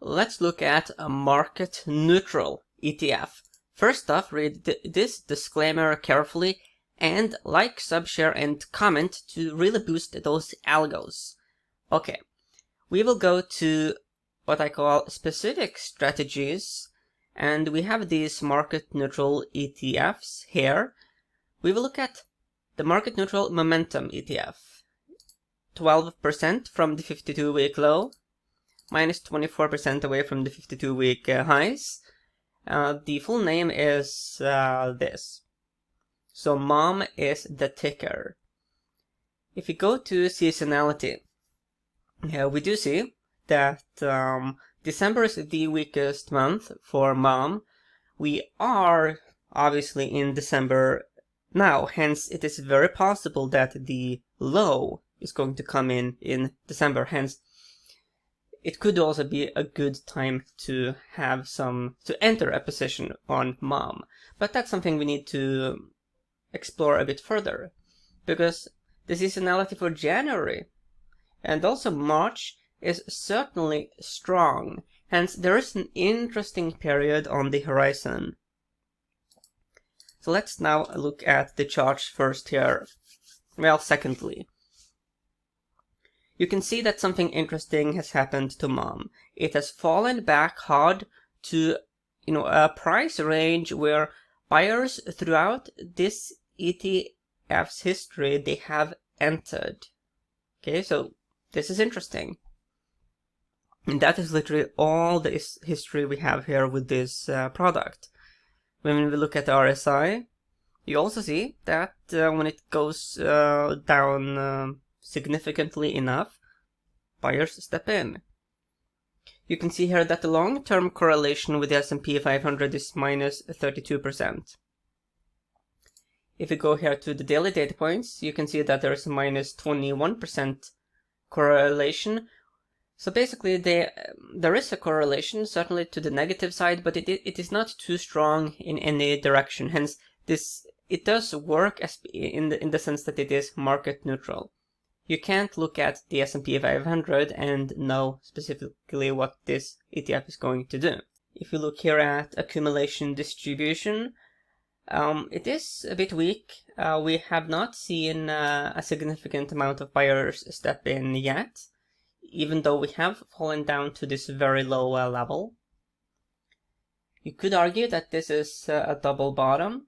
let's look at a market neutral ETF. First off, read this disclaimer carefully and like, sub, share, and comment to really boost those algos. Okay, we will go to what I call specific strategies, and we have these market neutral ETFs here. We will look at the market neutral momentum ETF. 12% from the 52-week low, minus 24% away from the 52-week highs. The full name is this. So MOM is the ticker. If we go to seasonality, we do see that December is the weakest month for MOM. We are obviously in December now, hence it is very possible that the low is going to come in December, hence it could also be a good time to have to enter a position on MOM. But that's something we need to explore a bit further, because the seasonality for January and also March is certainly strong, hence there is an interesting period on the horizon. So let's now look at the charts first here. Well, secondly, you can see that something interesting has happened to MOM. It has fallen back hard to a price range where buyers throughout this ETF's history, they have entered. Okay, so this is interesting. And that is literally all the history we have here with this product. When we look at the RSI, you also see that when it goes down significantly enough, buyers step in. You can see here that the long-term correlation with the S&P 500 is minus 32%. If we go here to the daily data points, you can see that there is a minus 21% correlation. So basically there is a correlation, certainly to the negative side, but it is not too strong in any direction. Hence, it does work as in the sense that it is market neutral. You can't look at the S&P 500 and know specifically what this ETF is going to do. If you look here at accumulation distribution, it is a bit weak. We have not seen a significant amount of buyers step in yet, even though we have fallen down to this very low level. You could argue that this is a double bottom.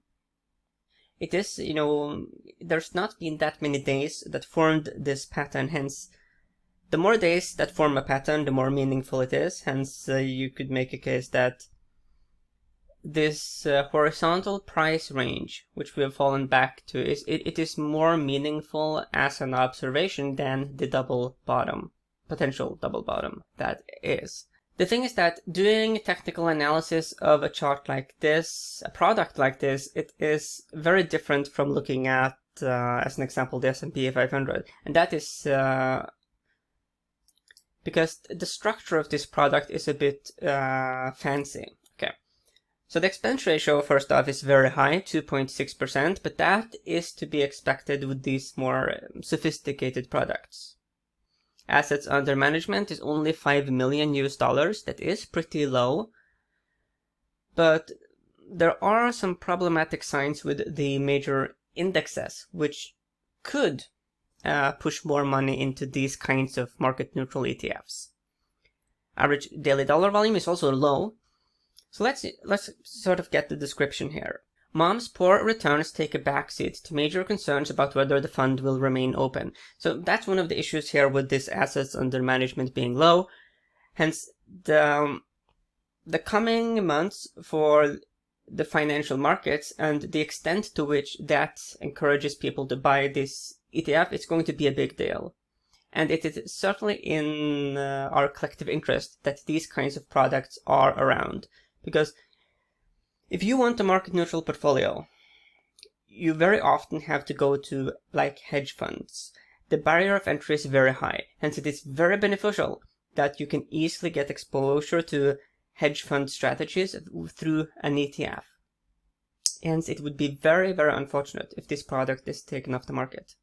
It is, there's not been that many days that formed this pattern, hence the more days that form a pattern, the more meaningful it is. Hence, you could make a case that this horizontal price range, which we have fallen back to, it is more meaningful as an observation than the double bottom, potential double bottom that is. The thing is that doing technical analysis of a chart like this, a product like this, it is very different from looking at, as an example, the S&P 500. And that is because the structure of this product is a bit fancy. Okay. So the expense ratio, first off, is very high, 2.6%, but that is to be expected with these more sophisticated products. Assets under management is only $5 million US. That is pretty low. But there are some problematic signs with the major indexes, which could push more money into these kinds of market neutral ETFs. Average daily dollar volume is also low. So let's sort of get the description here. MOM's poor returns take a backseat to major concerns about whether the fund will remain open. So that's one of the issues here with this assets under management being low. Hence, the coming months for the financial markets and the extent to which that encourages people to buy this ETF, it's going to be a big deal. And it is certainly in our collective interest that these kinds of products are around. Because if you want a market neutral portfolio, you very often have to go to like hedge funds. The barrier of entry is very high, hence it is very beneficial that you can easily get exposure to hedge fund strategies through an ETF. Hence it would be very, very unfortunate if this product is taken off the market.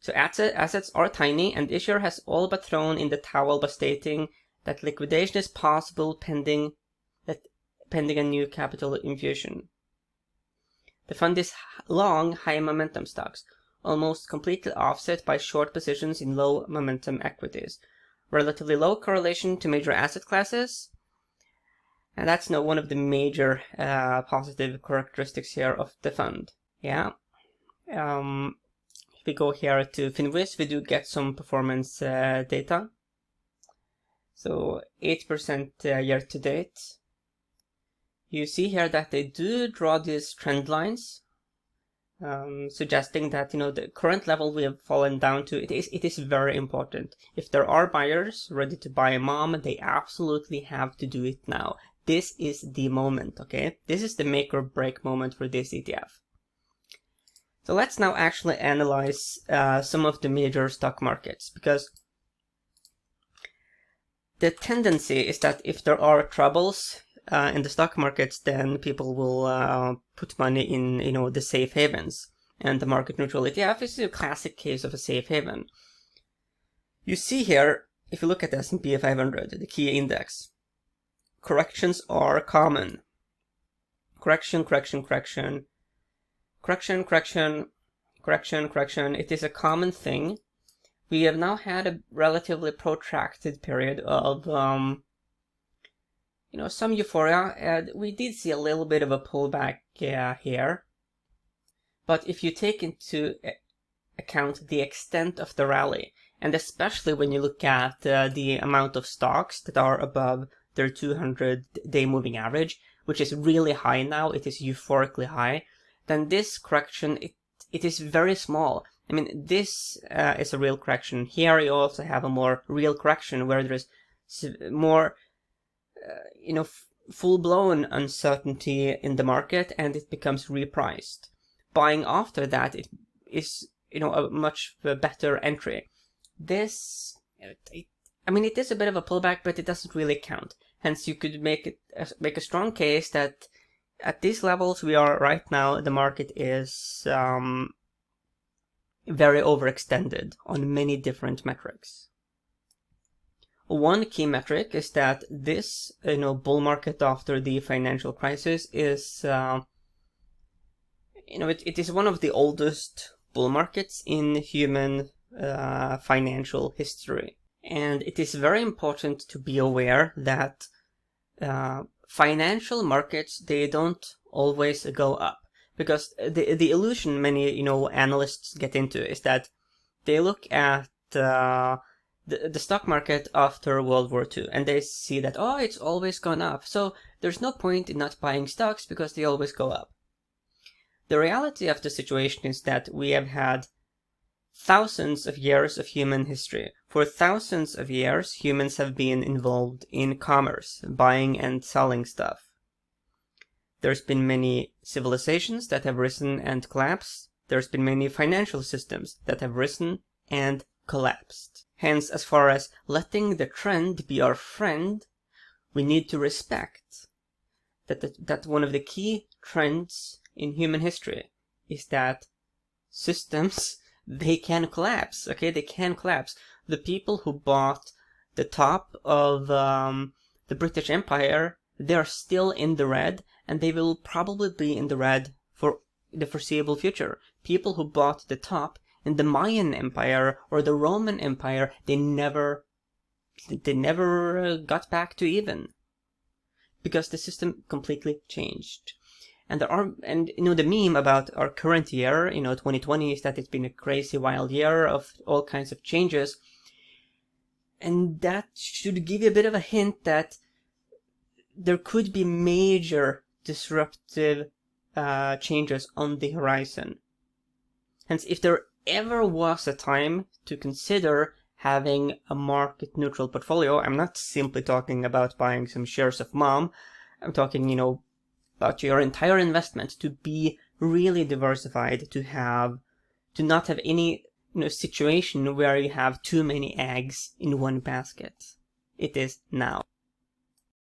So assets are tiny, and issuer has all but thrown in the towel by stating that liquidation is possible pending a new capital infusion. The fund is long high momentum stocks, almost completely offset by short positions in low momentum equities. Relatively low correlation to major asset classes, and that's one of the major positive characteristics here of the fund. Yeah. If we go here to Finviz, we do get some performance data. So 8% year to date. You see here that they do draw these trend lines, suggesting that the current level we have fallen down to, it is very important. If there are buyers ready to buy a mom, they absolutely have to do it now. This is the moment, okay? This is the make or break moment for this ETF. So let's now actually analyze some of the major stock markets, because the tendency is that if there are troubles in the stock markets, then people will put money in the safe havens. And the market neutral ETF is a classic case of a safe haven. You see here, if you look at the S&P 500, the key index, corrections are common. Correction. It is a common thing. We have now had a relatively protracted period of some euphoria, and we did see a little bit of a pullback here. But if you take into account the extent of the rally, and especially when you look at the amount of stocks that are above their 200-day moving average, which is really high now, it is euphorically high, then this correction, it is very small. I mean, this is a real correction. Here you also have a more real correction where there is more full-blown uncertainty in the market, and it becomes repriced. Buying after that, it is a much better entry. This, it is a bit of a pullback, but it doesn't really count. Hence, you could make a strong case that at these levels we are right now, the market is very overextended on many different metrics. One key metric is that this bull market after the financial crisis is it is one of the oldest bull markets in human financial history. And it is very important to be aware that financial markets, they don't always go up. Because the illusion many analysts get into is that they look at the stock market after World War II, and they see that, oh, it's always gone up, so there's no point in not buying stocks because they always go up. The reality of the situation is that we have had thousands of years of human history. For thousands of years, humans have been involved in commerce, buying and selling stuff. There's been many civilizations that have risen and collapsed. There's been many financial systems that have risen and collapsed. Hence, as far as letting the trend be our friend, we need to respect that one of the key trends in human history is that systems, they can collapse, okay? They can collapse. The people who bought the top of the British Empire, they are still in the red, and they will probably be in the red for the foreseeable future. People who bought the top in the Mayan Empire or the Roman Empire, they never got back to even, because the system completely changed. And the meme about our current year, 2020, is that it's been a crazy wild year of all kinds of changes. And that should give you a bit of a hint that there could be major disruptive changes on the horizon. Hence, if there ever was a time to consider having a market neutral portfolio, I'm not simply talking about buying some shares of mom. I'm talking, about your entire investment to be really diversified, to not have any situation where you have too many eggs in one basket. It is now.